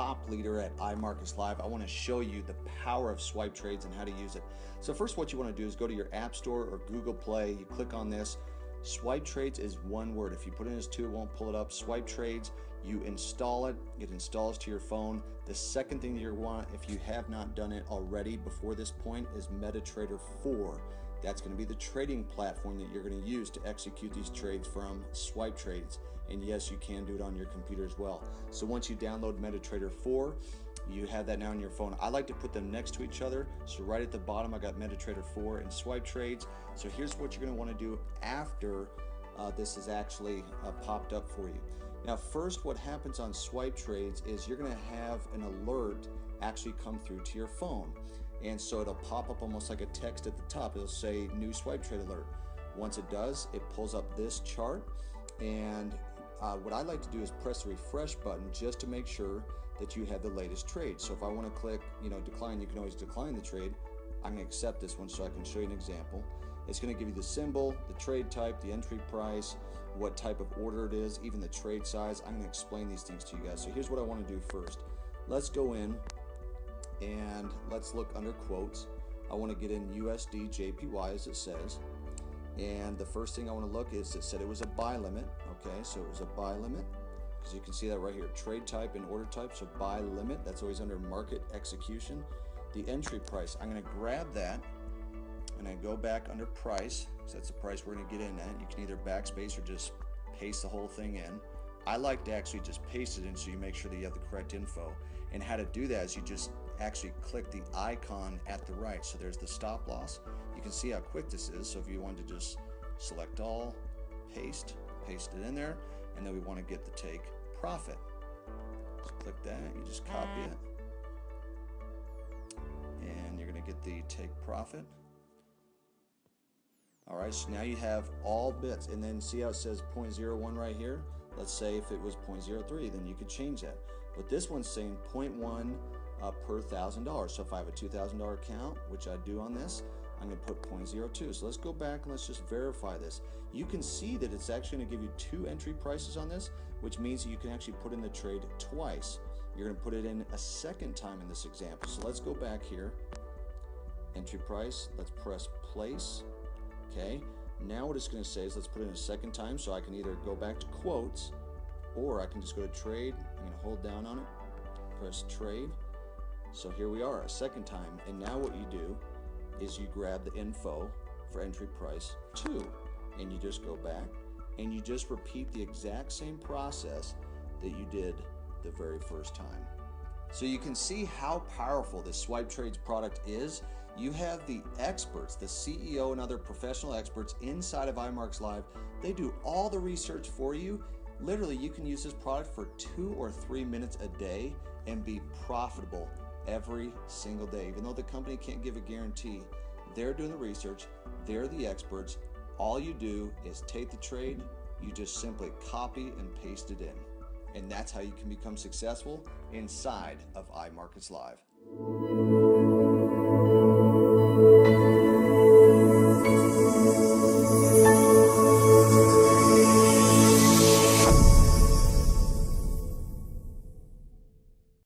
top leader at iMarketslive, I want to show you the power of SwipeTrades and how to use it. So first, what you want to do is go to your App Store or Google Play. You click on this. SwipeTrades is one word. If you put in as two, it won't pull it up. SwipeTrades, you install it. It installs to your phone. The second thing that you want, if you have not done it already before this point, is MetaTrader 4. That's going to be the trading platform that you're going to use to execute these trades from SwipeTrades. And yes, you can do it on your computer as well. So once you download MetaTrader 4, you have that now on your phone. I like to put them next to each other. So right at the bottom, I got MetaTrader 4 and SwipeTrades. So here's what you're going to want to do after this is actually popped up for you. Now, first, what happens on SwipeTrades is you're going to have an alert actually come through to your phone. And so it'll pop up almost like a text at the top. It'll say new SwipeTrade alert. Once it does, it pulls up this chart. And what I like to do is press the refresh button just to make sure that you have the latest trade. So if I want to click, decline, you can always decline the trade. I'm going to accept this one so I can show you an example. It's going to give you the symbol, the trade type, the entry price, what type of order it is, even the trade size. I'm going to explain these things to you guys. So here's what I want to do first. Let's go in and let's look under quotes. I want to get in USD JPY as it says. And the first thing I want to look is it said it was a buy limit. Okay, so it was a buy limit. Because you can see that right here, trade type and order type. So buy limit, that's always under market execution. The entry price, I'm going to grab that and I go back under price, because that's the price we're going to get in at. You can either backspace or just paste the whole thing in. I like to actually just paste it in so you make sure that you have the correct info. And how to do that is you just actually click the icon at the right. So there's the stop loss. You can see how quick this is. So if you want to just select all, paste it in there, and then we want to get the take profit. Just click that, you just copy it, and you're going to get the take profit. Alright, so now you have all bits, and then see how it says 0.01 right here? Let's say if it was 0.03, then you could change that. But this one's saying 0.1 per $1,000. So if I have a $2,000 account, which I do on this, I'm going to put 0.02. So let's go back and let's just verify this. You can see that it's actually going to give you two entry prices on this, which means that you can actually put in the trade twice. You're going to put it in a second time in this example. So let's go back here. Entry price, let's press place. Okay, now what it's going to say is let's put it in a second time, so I can either go back to quotes or I can just go to trade. I'm going to hold down on it, press trade. So here we are a second time, and now what you do is you grab the info for entry price 2 and you just go back and you just repeat the exact same process that you did the very first time. So you can see how powerful this SwipeTrades product is. You have the experts, the CEO and other professional experts inside of iMarketslive. They do all the research for you. Literally, you can use this product for 2 or 3 minutes a day and be profitable every single day. Even though the company can't give a guarantee, they're doing the research, they're the experts. All you do is take the trade, you just simply copy and paste it in. And that's how you can become successful inside of iMarketslive.